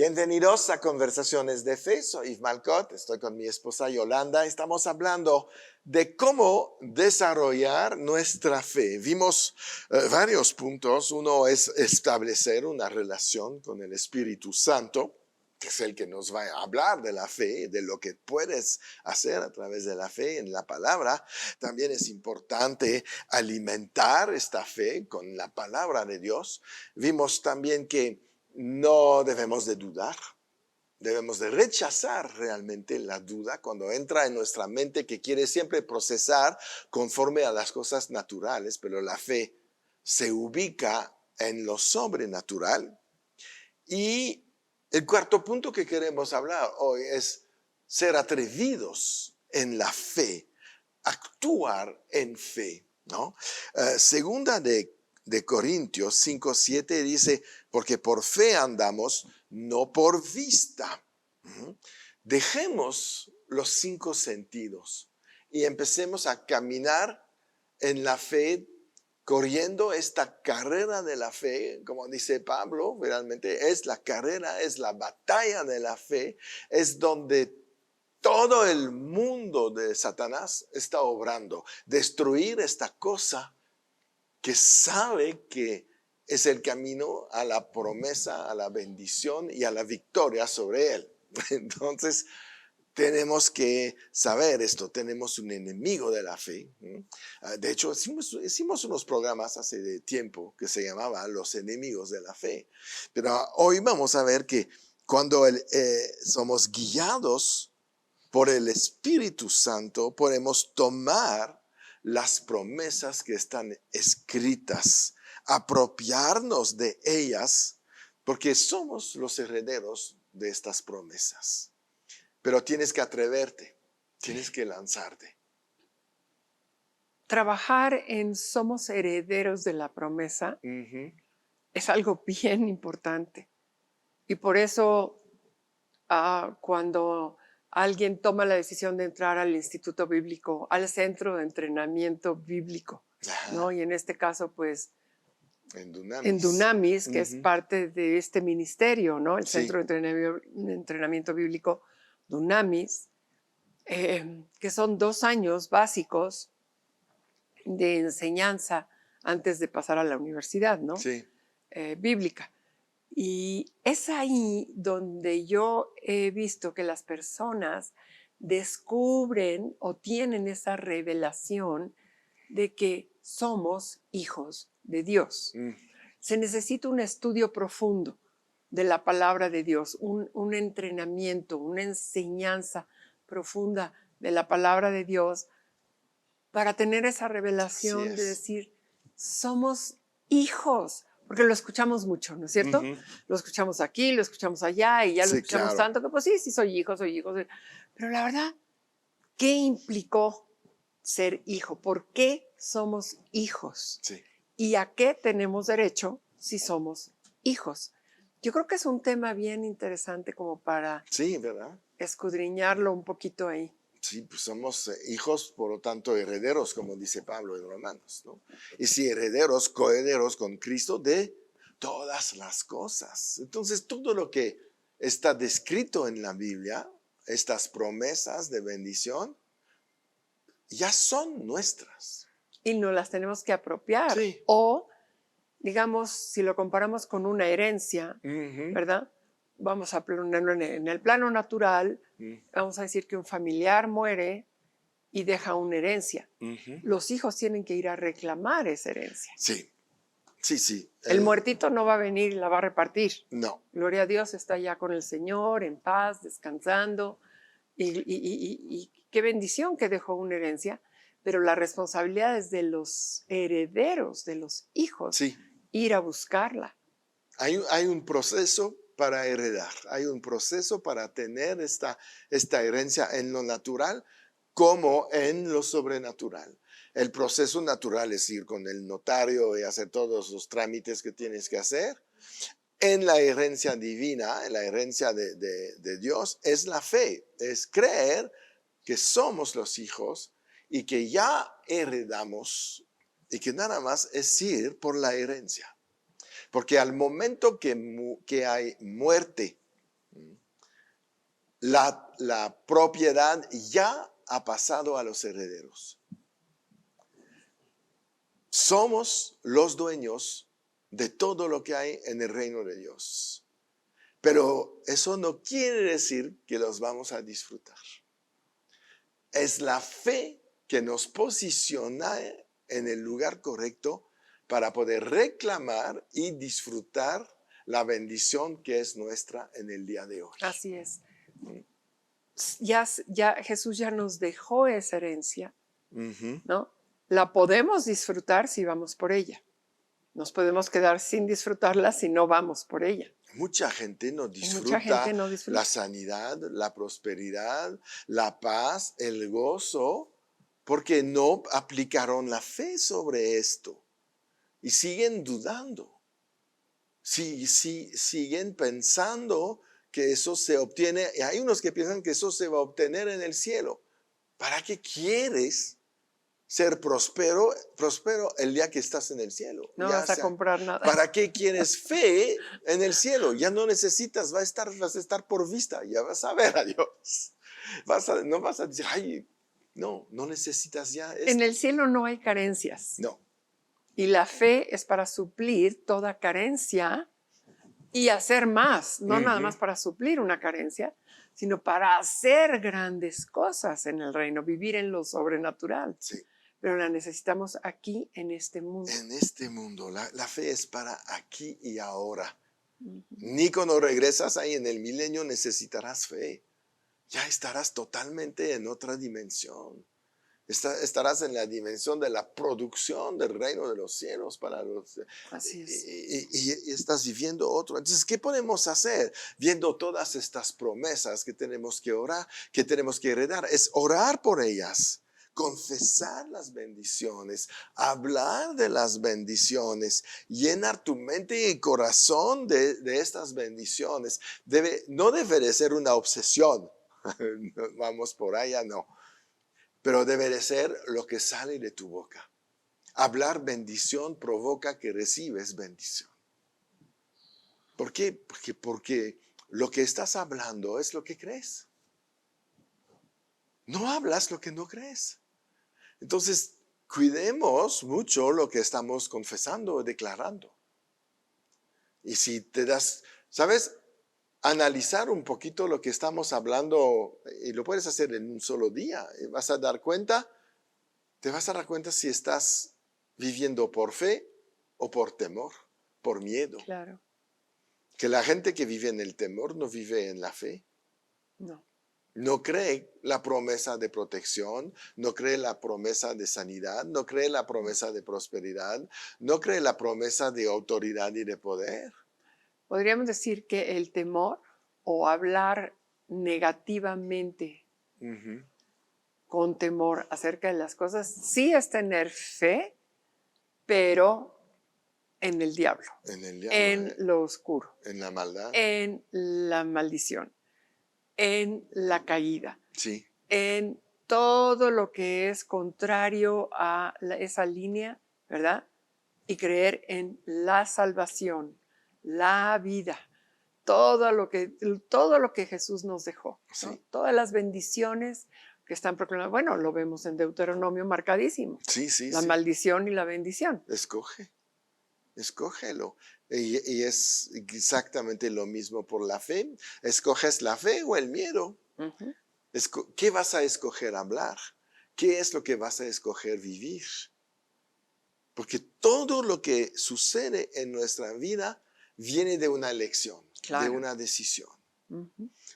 Bienvenidos a Conversaciones de Fe. Soy Yves Malcott, estoy con mi esposa Yolanda. Estamos hablando de cómo desarrollar nuestra fe. Vimos varios puntos. Uno es establecer una relación con el Espíritu Santo, que es el que nos va a hablar de la fe, de lo que puedes hacer a través de la fe en la palabra. También es importante alimentar esta fe con la palabra de Dios. Vimos también que no debemos de dudar, debemos de rechazar realmente la duda cuando entra en nuestra mente, que quiere siempre procesar conforme a las cosas naturales, pero la fe se ubica en lo sobrenatural. Y el cuarto punto que queremos hablar hoy es ser atrevidos en la fe, actuar en fe, ¿no? Segunda de Corintios 5:7 dice, porque por fe andamos, no por vista. Dejemos los 5 sentidos y empecemos a caminar en la fe, corriendo esta carrera de la fe, como dice Pablo, realmente es la carrera, es la batalla de la fe, es donde todo el mundo de Satanás está obrando, destruir esta cosa que sabe que es el camino a la promesa, a la bendición y a la victoria sobre él. Entonces, tenemos que saber esto, tenemos un enemigo de la fe. De hecho, hicimos unos programas hace tiempo que se llamaba Los enemigos de la fe. Pero hoy vamos a ver que cuando somos guiados por el Espíritu Santo, podemos tomar las promesas que están escritas, apropiarnos de ellas, porque somos los herederos de estas promesas. Pero tienes que atreverte, tienes que lanzarte. Trabajar en somos herederos de la promesa es algo bien importante. Y por eso cuando alguien toma la decisión de entrar al Instituto Bíblico, al Centro de Entrenamiento Bíblico, ¿no? Y en este caso, pues, en Dunamis, que es parte de este ministerio, ¿no? El Centro de Entrenamiento Bíblico, Dunamis, que son 2 años básicos de enseñanza antes de pasar a la universidad, ¿no? Sí. Bíblica. Y es ahí donde yo he visto que las personas descubren o tienen esa revelación de que somos hijos de Dios. Se necesita un estudio profundo de la palabra de Dios, un entrenamiento, una enseñanza profunda de la palabra de Dios para tener esa revelación de decir, somos hijos, porque lo escuchamos mucho, ¿no es cierto? Lo escuchamos aquí, lo escuchamos allá y ya lo escuchamos tanto que pues sí, soy hijo. Pero la verdad, ¿qué implicó ser hijo? ¿Por qué somos hijos? Sí. ¿Y a qué tenemos derecho si somos hijos? Yo creo que es un tema bien interesante como para ¿verdad? escudriñarlo un poquito ahí. Sí, pues somos hijos, por lo tanto herederos, como dice Pablo en Romanos, ¿no? Y si herederos, coherederos con Cristo de todas las cosas. Entonces, todo lo que está descrito en la Biblia, estas promesas de bendición, ya son nuestras. Y nos las tenemos que apropiar. Sí. O, digamos, si lo comparamos con una herencia, ¿verdad? Vamos a ponerlo en el plano natural, vamos a decir que un familiar muere y deja una herencia. Los hijos tienen que ir a reclamar esa herencia. Sí, sí, sí. El muertito no va a venir y la va a repartir. No. Gloria a Dios, está ya con el Señor, en paz, descansando. Y qué bendición que dejó una herencia, pero la responsabilidad es de los herederos, de los hijos, ir a buscarla. Hay un proceso para heredar, hay un proceso para tener esta herencia en lo natural como en lo sobrenatural. El proceso natural es ir con el notario y hacer todos los trámites que tienes que hacer. En la herencia divina, en la herencia de Dios, es la fe, es creer que somos los hijos y que ya heredamos y que nada más es ir por la herencia. Porque al momento que hay muerte la propiedad ya ha pasado a los herederos. Somos los dueños de todo lo que hay en el reino de Dios. Pero eso no quiere decir que los vamos a disfrutar. Es la fe que nos posiciona en el lugar correcto para poder reclamar y disfrutar la bendición que es nuestra en el día de hoy. Así es. Ya Jesús ya nos dejó esa herencia, ¿no? La podemos disfrutar si vamos por ella. Nos podemos quedar sin disfrutarla si no vamos por ella. Mucha gente no Mucha gente no disfruta la sanidad, la prosperidad, la paz, el gozo, porque no aplicaron la fe sobre esto y siguen dudando. Siguen pensando que eso se obtiene. Y hay unos que piensan que eso se va a obtener en el cielo. ¿Para qué quieres ser próspero el día que estás en el cielo? No vas a comprar nada. ¿Para qué quieres fe en el cielo? Ya no necesitas, vas a estar por vista, ya vas a ver a Dios. No vas a decir, ay, no necesitas ya esto. En el cielo no hay carencias. No. Y la fe es para suplir toda carencia y hacer más, no nada más para suplir una carencia, sino para hacer grandes cosas en el reino, vivir en lo sobrenatural. Sí. Pero la necesitamos aquí, en este mundo. En este mundo, la fe es para aquí y ahora. Ni cuando regresas ahí en el milenio necesitarás fe. Ya estarás totalmente en otra dimensión. Estarás en la dimensión de la producción del reino de los cielos para los. Así es. Y estás viviendo otro. Entonces, ¿qué podemos hacer? Viendo todas estas promesas que tenemos que orar, que tenemos que heredar, es orar por ellas. Confesar las bendiciones, hablar de las bendiciones, llenar tu mente y corazón de estas bendiciones. No debe de ser una obsesión. Vamos por allá, no. Pero debe de ser lo que sale de tu boca. Hablar bendición provoca que recibes bendición. ¿Por qué? Porque lo que estás hablando es lo que crees. No hablas lo que no crees. Entonces, cuidemos mucho lo que estamos confesando o declarando. Y si te das, ¿sabes? Analizar un poquito lo que estamos hablando, y lo puedes hacer en un solo día, te vas a dar cuenta si estás viviendo por fe o por temor, por miedo. Claro. Que la gente que vive en el temor no vive en la fe. No. No cree la promesa de protección, no cree la promesa de sanidad, no cree la promesa de prosperidad, no cree la promesa de autoridad y de poder. Podríamos decir que el temor o hablar negativamente con temor acerca de las cosas sí es tener fe, pero en el diablo, en lo oscuro, en la maldad, en la maldición, en la caída, sí, en todo lo que es contrario a esa línea, ¿verdad? Y creer en la salvación, la vida, todo lo que Jesús nos dejó, ¿no? Sí. Todas las bendiciones que están proclamadas. Bueno, lo vemos en Deuteronomio marcadísimo. Sí, la maldición y la bendición. Escógelo. Y es exactamente lo mismo por la fe. ¿Escoges la fe o el miedo? ¿Qué vas a escoger hablar? ¿Qué es lo que vas a escoger vivir? Porque todo lo que sucede en nuestra vida viene de una elección, de una decisión.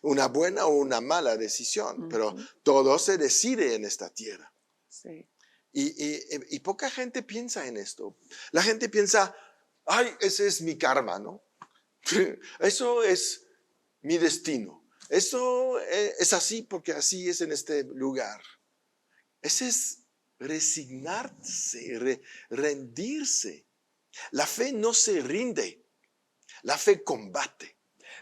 Una buena o una mala decisión, pero todo se decide en esta tierra. Sí. Y poca gente piensa en esto. La gente piensa, ay, ese es mi karma, ¿no? Eso es mi destino. Eso es así porque así es en este lugar. Ese es resignarse, rendirse. La fe no se rinde, la fe combate.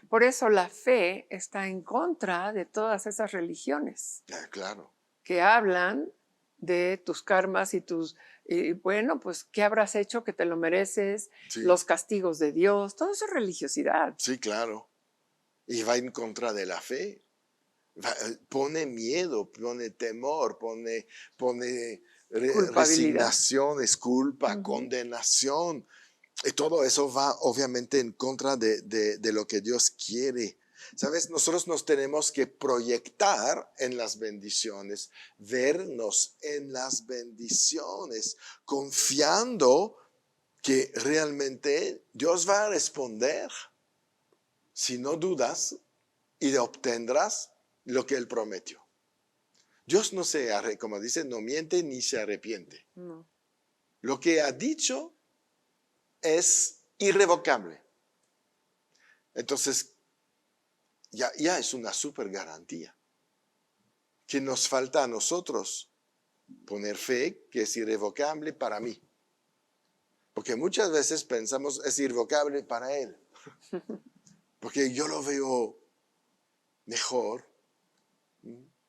Por eso la fe está en contra de todas esas religiones. Claro. Que hablan de tus karmas y bueno, pues, ¿qué habrás hecho que te lo mereces? Sí. Los castigos de Dios, todo eso es religiosidad. Sí, claro. Y va en contra de la fe. Pone miedo, pone temor, pone Culpabilidad. resignación, es culpa, Ujú. condenación. Y todo eso va obviamente en contra de lo que Dios quiere. ¿Sabes? Nosotros nos tenemos que proyectar en las bendiciones, vernos en las bendiciones, confiando que realmente Dios va a responder si no dudas y obtendrás lo que Él prometió. Dios no como dice, no miente ni se arrepiente. No. Lo que ha dicho es irrevocable. Entonces, ya es una super garantía. Que nos falta a nosotros poner fe que es irrevocable para mí. Porque muchas veces pensamos es irrevocable para Él. Porque yo lo veo mejor.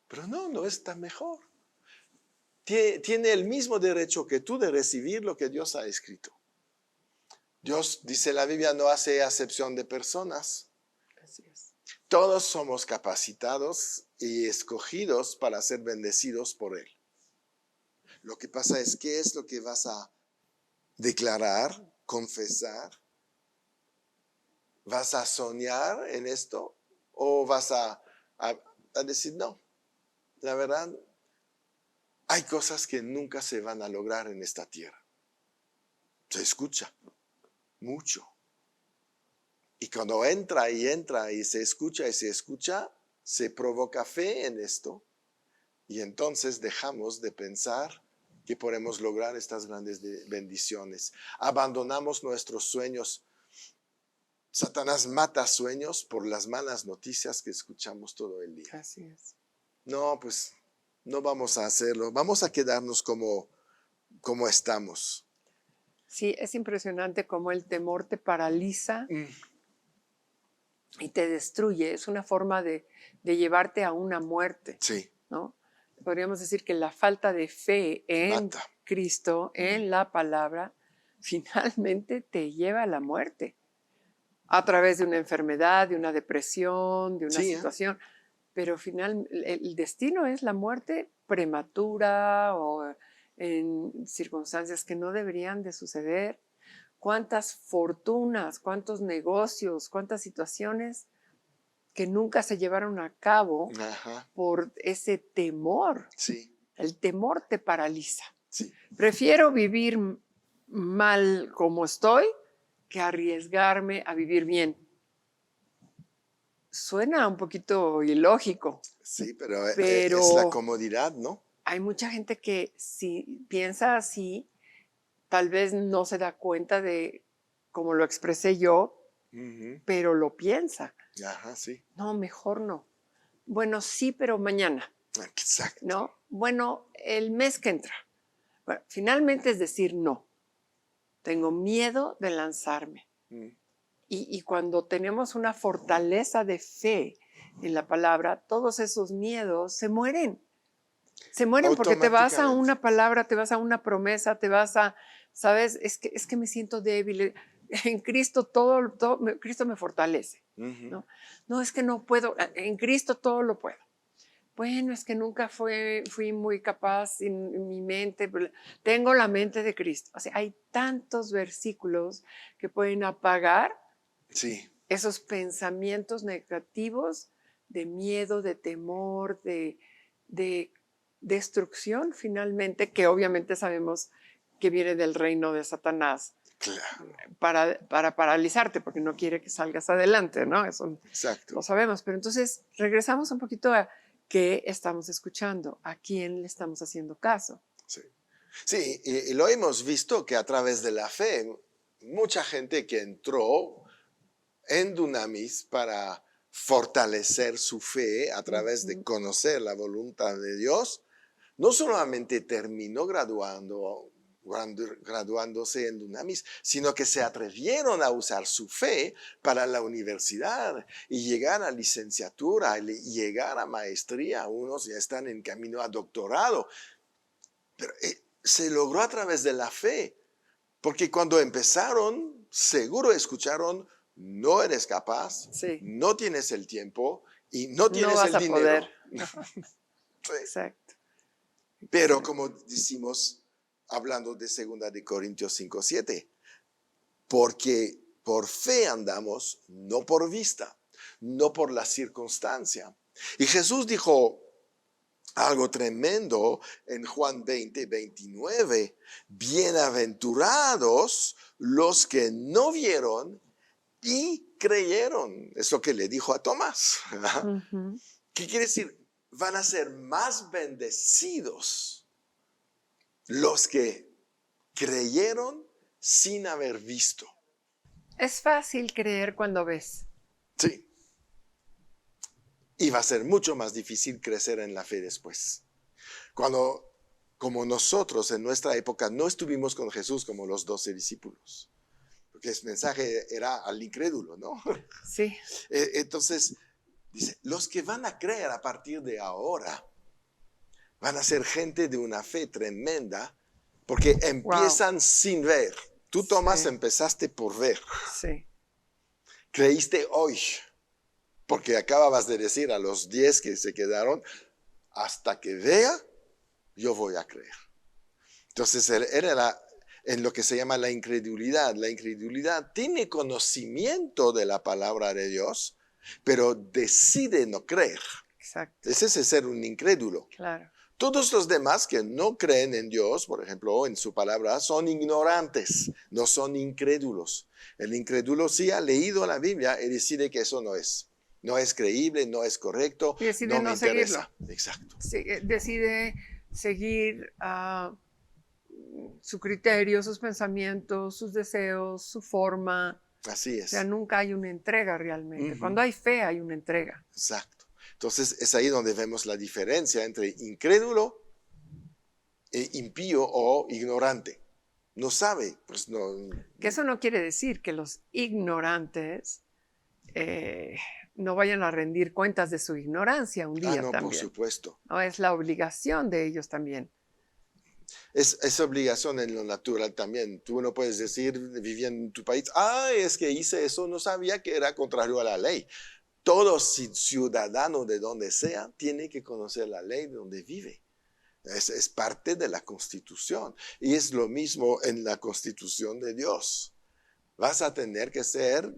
Pero no es tan mejor. Tiene el mismo derecho que tú de recibir lo que Dios ha escrito. Dios, dice la Biblia, no hace acepción de personas. Así es. Todos somos capacitados y escogidos para ser bendecidos por Él. Lo que pasa es, ¿qué es lo que vas a declarar, confesar? ¿Vas a soñar en esto? ¿O vas a decir, no, la verdad, hay cosas que nunca se van a lograr en esta tierra? Se escucha mucho. Y cuando entra y se escucha, se provoca fe en esto. Y entonces dejamos de pensar que podemos lograr estas grandes bendiciones. Abandonamos nuestros sueños. Satanás mata sueños por las malas noticias que escuchamos todo el día. Así es. No, pues no vamos a hacerlo. Vamos a quedarnos como estamos. Sí, es impresionante cómo el temor te paraliza y te destruye. Es una forma de llevarte a una muerte, Sí, ¿no? Podríamos decir que la falta de fe en mata. Cristo, en la palabra, finalmente te lleva a la muerte. A través de una enfermedad, de una depresión, de una Sí, situación. Pero el destino es la muerte prematura o en circunstancias que no deberían de suceder. Cuántas fortunas, cuántos negocios, cuántas situaciones que nunca se llevaron a cabo Ajá, por ese temor. sí, El temor te paraliza. sí. Prefiero vivir mal como estoy que arriesgarme a vivir bien. Suena un poquito ilógico, Sí, pero es la pero comodidad, ¿no? hay mucha gente que si piensa así, tal vez no se da cuenta de, como lo expresé yo, Ujú. pero lo piensa. Ajá, sí. No, mejor no. Bueno, sí, pero mañana, Exacto. ¿no? Bueno, el mes que entra. Bueno, finalmente es decir no. Tengo miedo de lanzarme. Mm. Y cuando tenemos una fortaleza de fe en la palabra, todos esos miedos se mueren. Se mueren porque te vas a una palabra, te vas a una promesa, te vas a, ¿sabes? Es que me siento débil. En Cristo Cristo me fortalece, Ujú. ¿no? No, es que no puedo, en Cristo todo lo puedo. Bueno, es que nunca fui muy capaz en mi mente, pero tengo la mente de Cristo. O sea, hay tantos versículos que pueden apagar Sí, esos pensamientos negativos de miedo, de temor, de destrucción finalmente, que obviamente sabemos que viene del reino de Satanás claro, para paralizarte, porque no quiere que salgas adelante, ¿no? Eso exacto. lo sabemos. Pero entonces regresamos un poquito a qué estamos escuchando, a quién le estamos haciendo caso. Sí, sí, y lo hemos visto que a través de la fe, mucha gente que entró en Dunamis para fortalecer su fe a través de conocer la voluntad de Dios, no solamente terminó graduándose en Dunamis, sino que se atrevieron a usar su fe para la universidad y llegar a licenciatura, y llegar a maestría. Unos ya están en camino a doctorado. Pero se logró a través de la fe, porque cuando empezaron, seguro escucharon, no eres capaz, Sí, no tienes el tiempo y no no tienes vas el a dinero. poder. Sí. Exacto. Pero como decimos, hablando de 2 de Corintios 5:7, porque por fe andamos, no por vista, no por la circunstancia. Y Jesús dijo algo tremendo en Juan 20:29, bienaventurados los que no vieron y creyeron. Es lo que le dijo a Tomás. Ujú. ¿Qué quiere decir? Van a ser más bendecidos los que creyeron sin haber visto. Es fácil creer cuando ves. Sí. Y va a ser mucho más difícil crecer en la fe después. Cuando, como nosotros en nuestra época, no estuvimos con Jesús como los 12 discípulos. Porque ese mensaje era al incrédulo, ¿no? Sí. Entonces, dice, los que van a creer a partir de ahora van a ser gente de una fe tremenda porque Wow. empiezan sin ver. Tú, Tomás, Sí. empezaste por ver. Sí. Creíste hoy, porque acababas de decir a los 10 que se quedaron, hasta que vea, yo voy a creer. Entonces, era en lo que se llama la incredulidad. La incredulidad tiene conocimiento de la palabra de Dios, pero decide no creer. Exacto. Ese es ser un incrédulo. Claro. Todos los demás que no creen en Dios, por ejemplo, en su palabra, son ignorantes, no son incrédulos. El incrédulo sí ha leído la Biblia y decide que eso no es. No es creíble, no es correcto, Y decide no me no seguirlo. interesa. Exacto. Sí, decide seguir su criterio, sus pensamientos, sus deseos, su forma. Así O sea, es. nunca hay una entrega realmente. Ujú. Cuando hay fe, hay una entrega. Exacto. Entonces es ahí donde vemos la diferencia entre incrédulo e impío o ignorante. No sabe, pues no. Que eso no quiere decir que los ignorantes no vayan a rendir cuentas de su ignorancia un día No, por también. supuesto. No, es la obligación de ellos también. Es obligación en lo natural también. Tú no puedes decir, viviendo en tu país, es que hice eso, no sabía que era contrario a la ley. Todo ciudadano de donde sea tiene que conocer la ley de donde vive. Es parte de la Constitución. Y es lo mismo en la Constitución de Dios. Vas a tener que ser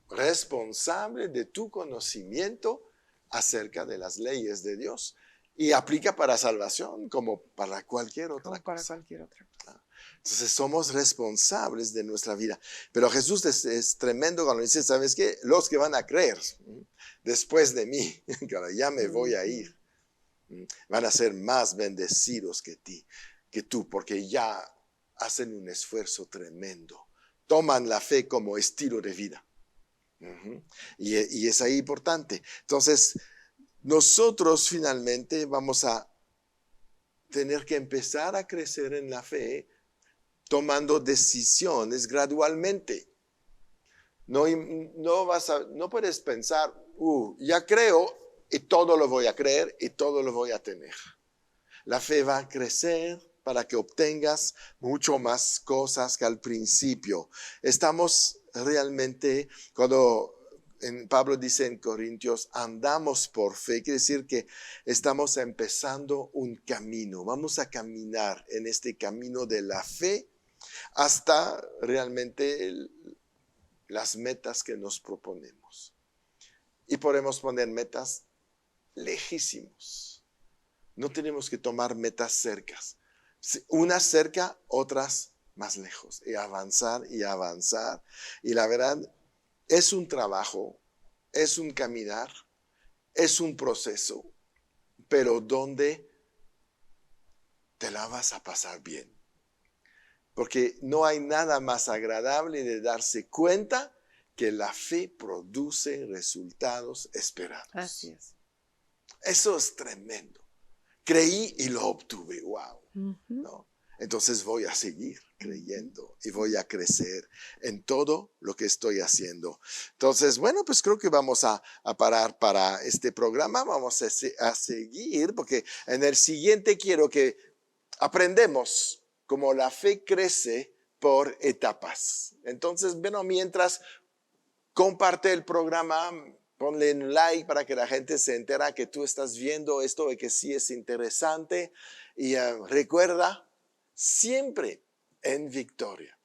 responsable de tu conocimiento acerca de las leyes de Dios. Y aplica para salvación como para cualquier otra Como para cosa. cualquier otra cosa. Entonces somos responsables de nuestra vida. Pero Jesús es tremendo cuando dice, ¿sabes qué? Los que van a creer después de mí, que ya me voy a ir, van a ser más bendecidos que tú, porque ya hacen un esfuerzo tremendo. Toman la fe como estilo de vida. Y es ahí importante. Entonces, nosotros finalmente vamos a tener que empezar a crecer en la fe tomando decisiones gradualmente. No puedes pensar, ya creo y todo lo voy a creer y todo lo voy a tener. La fe va a crecer para que obtengas mucho más cosas que al principio. Estamos realmente, cuando Pablo dice en Corintios, andamos por fe, quiere decir que estamos empezando un camino. Vamos a caminar en este camino de la fe hasta realmente las metas que nos proponemos. Y podemos poner metas lejísimos. No tenemos que tomar metas cercas. Unas cerca, otras más lejos. Y avanzar y avanzar. Y la verdad, es un trabajo, es un caminar, es un proceso, pero donde te la vas a pasar bien. Porque no hay nada más agradable de darse cuenta que la fe produce resultados esperados. Así es. Eso es tremendo. Creí y lo obtuve, wow. Uh-huh. ¿No? Entonces voy a seguir creyendo y voy a crecer en todo lo que estoy haciendo. Entonces, bueno, pues creo que vamos a parar para este programa. Vamos a seguir porque en el siguiente quiero que aprendemos cómo la fe crece por etapas. Entonces, bueno, mientras comparte el programa, Ponle un like para que la gente se entera que tú estás viendo esto y que sí es interesante. Y recuerda, siempre en victoria.